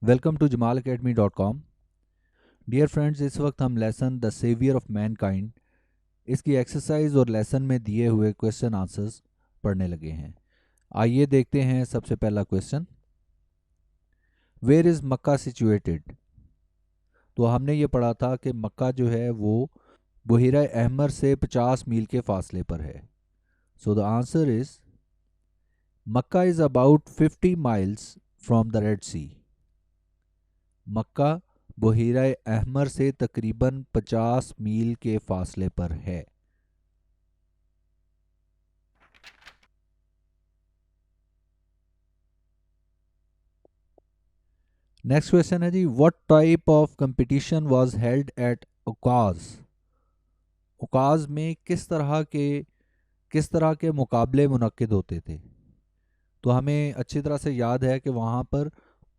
Welcome to jamalacademy.com. Dear friends, اس وقت ہم lesson the saviour of mankind اس کی ایکسرسائز اور لیسن میں دیے ہوئے کویشچن آنسرز پڑھنے لگے ہیں. آئیے دیکھتے ہیں سب سے پہلا question. Where is Mecca situated? تو ہم نے یہ پڑھا تھا کہ مکہ جو ہے وہ بحیرہ احمر سے 50 میل کے فاصلے پر ہے. So the answer is Makkah is about 50 miles from the Red Sea. Makkah بحیرہ احمر سے تقریباً 50 میل کے فاصلے پر ہے. نیکسٹ کویشچن ہے جی، what type of competition was held at Okaz? Okaz میں کس طرح کے مقابلے منعقد ہوتے تھے؟ تو ہمیں اچھی طرح سے یاد ہے کہ وہاں پر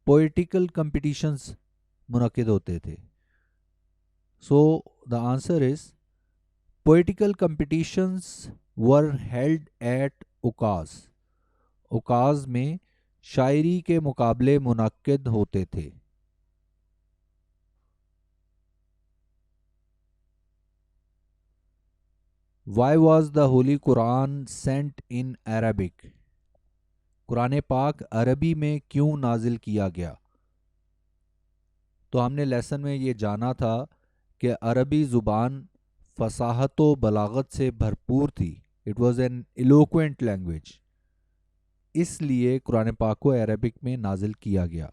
پوئٹیکل کمپٹیشنز منعقد ہوتے تھے. So the answer is poetical competitions were held at Okaz. Okaz میں شاعری کے مقابلے منعقد ہوتے تھے. Why was the holy Quran sent in Arabic? قرآن پاک عربی میں کیوں نازل کیا گیا؟ تو ہم نے لیسن میں یہ جانا تھا کہ عربی زبان فصاحت و بلاغت سے بھرپور تھی. It was an eloquent language. اس لیے قرآن پاک کو عربک میں نازل کیا گیا.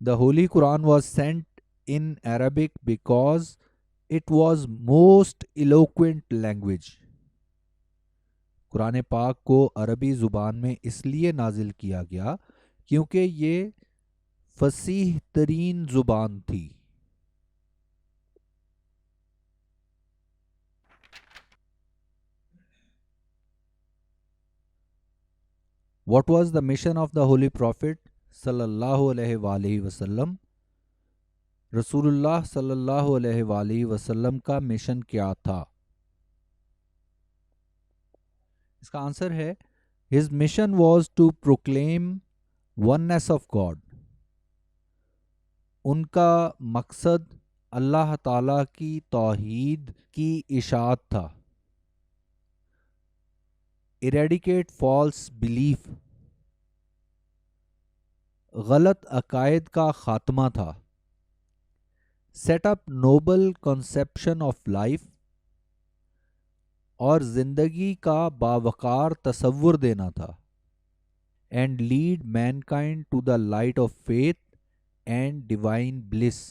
The holy Quran was sent in Arabic because it was most eloquent language. قرآن پاک کو عربی زبان میں اس لیے نازل کیا گیا کیونکہ یہ فصیح ترین زبان تھی. What was the mission of the holy prophet صلی اللہ علیہ وآلہ وسلم؟ رسول اللہ صلی اللہ علیہ وآلہ وسلم کا مشن کیا تھا؟ اس کا آنسر ہے his mission was to proclaim oneness of God. ان کا مقصد اللہ تعالی کی توحید کی اشاعت تھا. ایریڈیکیٹ فالس بلیف، غلط عقائد کا خاتمہ تھا. Set up noble conception of life, اور زندگی کا باوقار تصور دینا تھا. And lead mankind to the light of faith and divine bliss,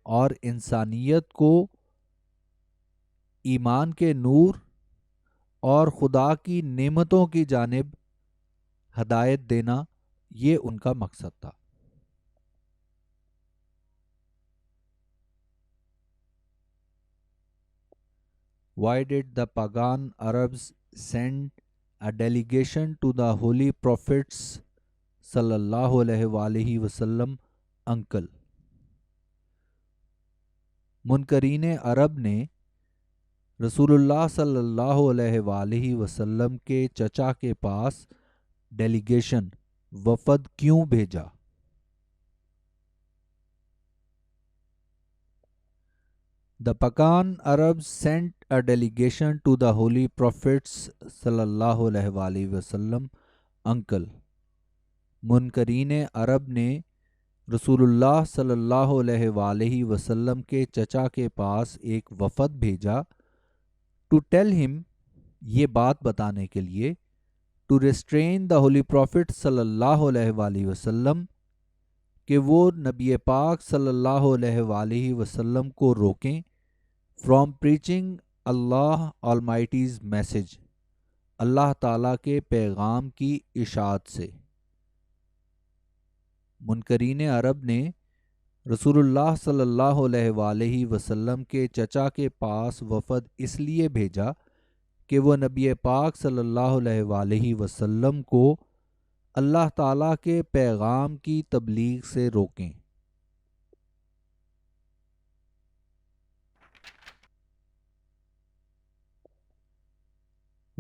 اور انسانیت کو ایمان کے نور اور خدا کی نعمتوں کی جانب ہدایت دینا، یہ ان کا مقصد تھا. Why did the pagan Arabs send a delegation to the holy prophets sallallahu alaihi وآلہ وسلم uncle؟ منکرین عرب نے رسول اللہ صلی اللہ علیہ وآلہ وسلم کے چچا کے پاس ڈیلیگیشن، وفد کیوں بھیجا؟ The pagan Arabs sent a delegation to the holy prophets sallallahu alaihi وآلہ وسلم uncle. منکرین عرب نے رسول اللہ صلی اللہ علیہ وآلہ وسلم کے چچا کے پاس ایک وفد بھیجا. ٹو ٹیل ہم، یہ بات بتانے کے لیے، to restrain the holy prophet صلی اللہ علیہ وآلہ وسلم، کہ وہ نبی پاک صلی اللہ علیہ وآلہ وسلم کو روکیں فرام پریچنگ اللہ آلمائٹیز میسج، اللہ تعالیٰ کے پیغام کی اشاعت سے. منکرین عرب نے رسول اللہ صلی اللہ علیہ وآلہ وسلم کے چچا کے پاس وفد اس لیے بھیجا کہ وہ نبی پاک صلی اللہ علیہ وآلہ وسلم کو اللہ تعالیٰ کے پیغام کی تبلیغ سے روکیں.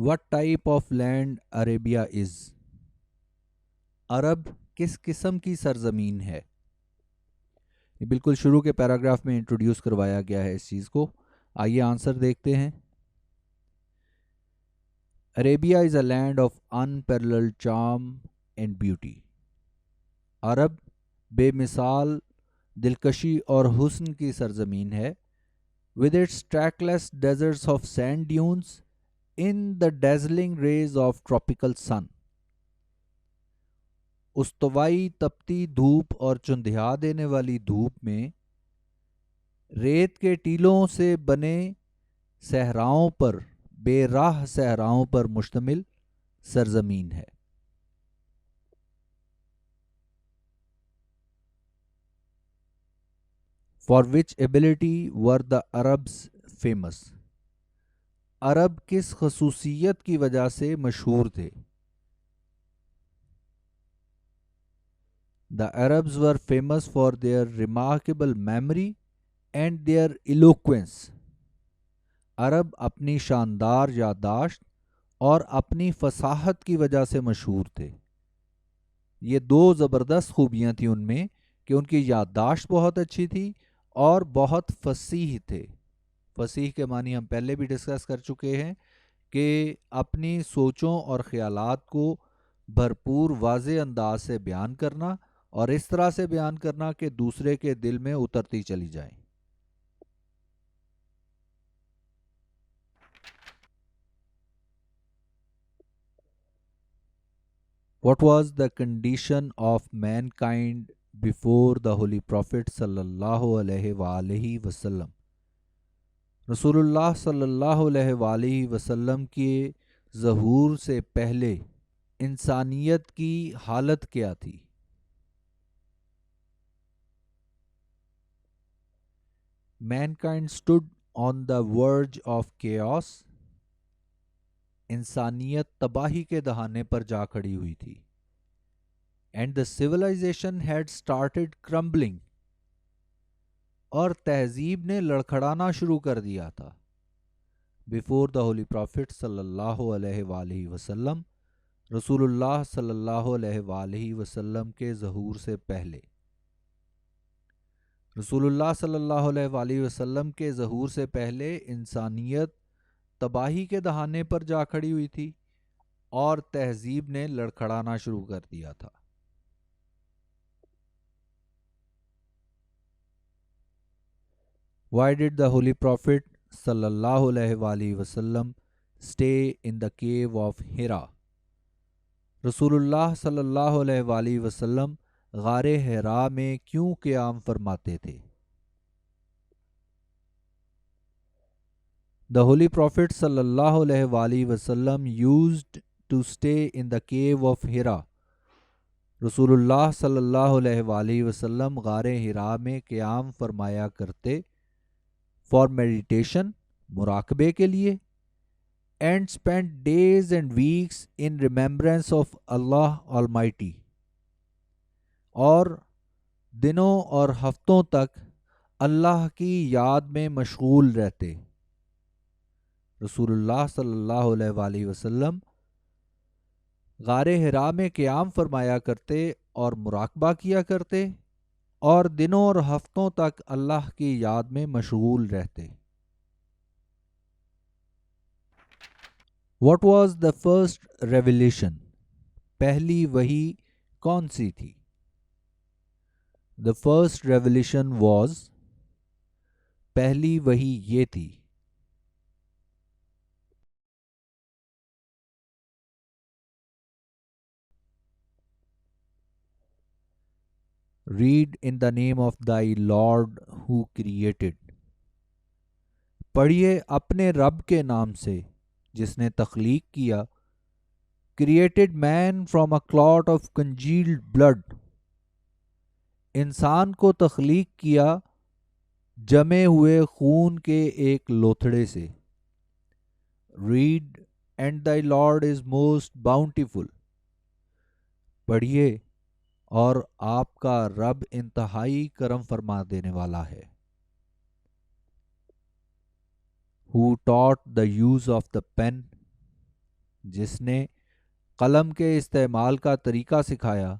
What type of land Arabia is? عرب کس قسم کی سرزمین ہے؟ یہ بالکل شروع کے پیراگراف میں انٹروڈیوس کروایا گیا ہے اس چیز کو. آئیے آنسر دیکھتے ہیں. Arabia is a land of unparalleled charm and beauty. عرب بے مثال دلکشی اور حسن کی سرزمین ہے. With its trackless deserts of sand dunes in the dazzling rays of tropical sun. استوائی تپتی دھوپ اور چندھیا دینے والی دھوپ میں ریت کے ٹیلوں سے بنے صحراؤں پر، بے راہ صحراؤں پر مشتمل سرزمین ہے. For which ability were the Arabs famous? عرب کس خصوصیت کی وجہ سے مشہور تھے؟ The Arabs were famous for their remarkable memory and their eloquence. عرب اپنی شاندار یادداشت اور اپنی فصاحت کی وجہ سے مشہور تھے. یہ دو زبردست خوبیاں تھیں ان میں کہ ان کی یادداشت بہت اچھی تھی اور بہت فصیح تھے. فصیح کے معنی ہم پہلے بھی ڈسکس کر چکے ہیں کہ اپنی سوچوں اور خیالات کو بھرپور واضح انداز سے بیان کرنا اور اس طرح سے بیان کرنا کہ دوسرے کے دل میں اترتی چلی جائیں. What was the condition of mankind before the Holy Prophet sallallahu alaihi وآلہ وسلم؟ رسول اللہ صلی اللہ علیہ وآلہ وسلم کے ظہور سے پہلے انسانیت کی حالت کیا تھی؟ Mankind stood on the verge of chaos. انسانیت تباہی کے دہانے پر جا کھڑی ہوئی تھی. And the civilization had started crumbling. اور تہذیب نے لڑکھڑانا شروع کر دیا تھا. Before the Holy Prophet صلی اللہ علیہ وآلہ وسلم، رسول اللہ صلی اللہ علیہ وآلہ وسلم کے ظہور سے پہلے. رسول اللہ صلی اللہ علیہ وآلہ وسلم کے ظہور سے پہلے انسانیت تباہی کے دہانے پر جا کھڑی ہوئی تھی اور تہذیب نے لڑکھڑانا شروع کر دیا تھا. Why did the Holy Prophet صلی اللہ علیہ وآلہ وسلم stay in the cave of Hira? رسول اللہ صلی اللہ علیہ وآلہ وسلم غار حرا میں کیوں قیام فرماتے تھے؟ The Holy Prophet صلی اللہ علیہ وآلہ وسلم used to stay in the cave of Hira. رسول اللہ صلی اللہ علیہ وآلہ وسلم غار حرا میں قیام فرمایا کرتے for meditation، مراقبے کے لیے، and spent days and weeks in remembrance of Allah Almighty، اور دنوں اور ہفتوں تک اللہ کی یاد میں مشغول رہتے. رسول اللہ صلی اللہ علیہ وآلہ وسلم غار حرا میں قیام فرمایا کرتے اور مراقبہ کیا کرتے اور دنوں اور ہفتوں تک اللہ کی یاد میں مشغول رہتے. What was the first revelation؟ پہلی وحی کون سی تھی؟ The first revelation was، پہلی وحی یہ تھی. Read in the name of thy Lord who created. پڑھیے اپنے رب کے نام سے جس نے تخلیق کیا. Created man from a clot of congealed blood. انسان کو تخلیق کیا جمے ہوئے خون کے ایک لوتھڑے سے. Read and thy Lord is most bountiful. پڑھیے اور آپ کا رب انتہائی کرم فرما دینے والا ہے. Who taught the use of the pen؟ جس نے قلم کے استعمال کا طریقہ سکھایا.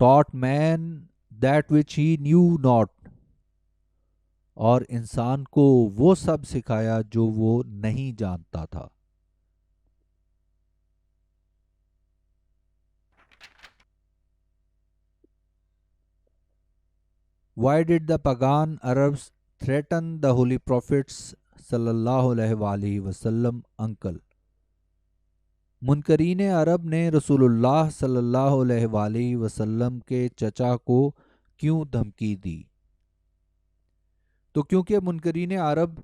taught man that which he knew not. اور انسان کو وہ سب سکھایا جو وہ نہیں جانتا تھا. Why did the pagan Arabs threaten the holy prophets sallallahu alaihi wasallam uncle? منکرین عرب نے رسول اللہ صلی اللہ علیہ وسلم کے چچا کو کیوں دھمکی دی؟ تو کیونکہ منکرین عرب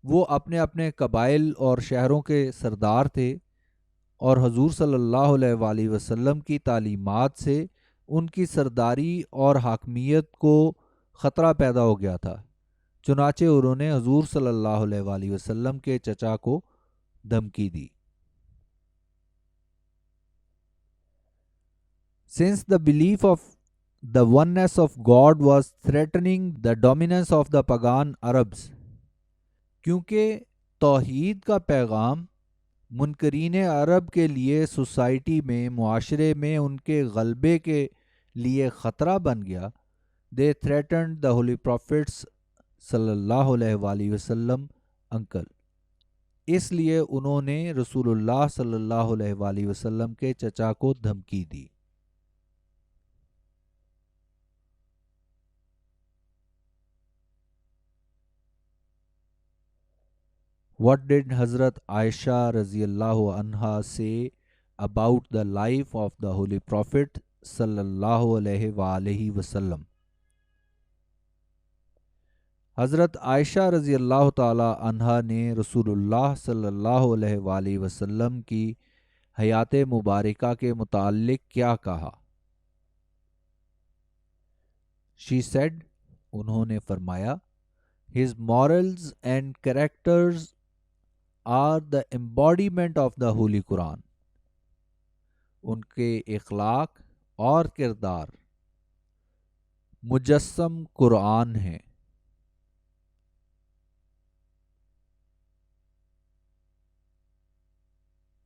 وہ اپنے اپنے قبائل اور شہروں کے سردار تھے اور حضور صلی اللہ علیہ وسلم کی تعلیمات سے ان کی سرداری اور حاکمیت کو خطرہ پیدا ہو گیا تھا. چنانچہ انہوں نے حضور صلی اللہ علیہ وسلم کے چچا کو دھمکی دی. Since the belief of the oneness of God was threatening the dominance of the pagan Arabs, کیونکہ توحید کا پیغام منکرین عرب کے لیے سوسائٹی میں معاشرے میں ان کے غلبے کے لیے خطرہ بن گیا, they threatened the holy prophets صلی اللہ علیہ وسلم uncle. اس لیے انہوں نے رسول اللہ صلی اللہ علیہ وسلم کے چچا کو دھمکی دی. What did Hazrat Aisha رضی اللہ عنہا say about the life of the Holy Prophet صلی اللہ علیہ وآلہ وسلم؟ حضرت عائشہ رضی اللہ تعالی عنہا نے رسول اللہ صلی اللہ علیہ وآلہ وسلم کی حیات مبارکہ کے متعلق کیا کہا؟ She said, انہوں نے فرمایا, His morals and characters are the embodiment of the Holy Quran. ان کے اخلاق اور کردار مجسم قرآن ہیں.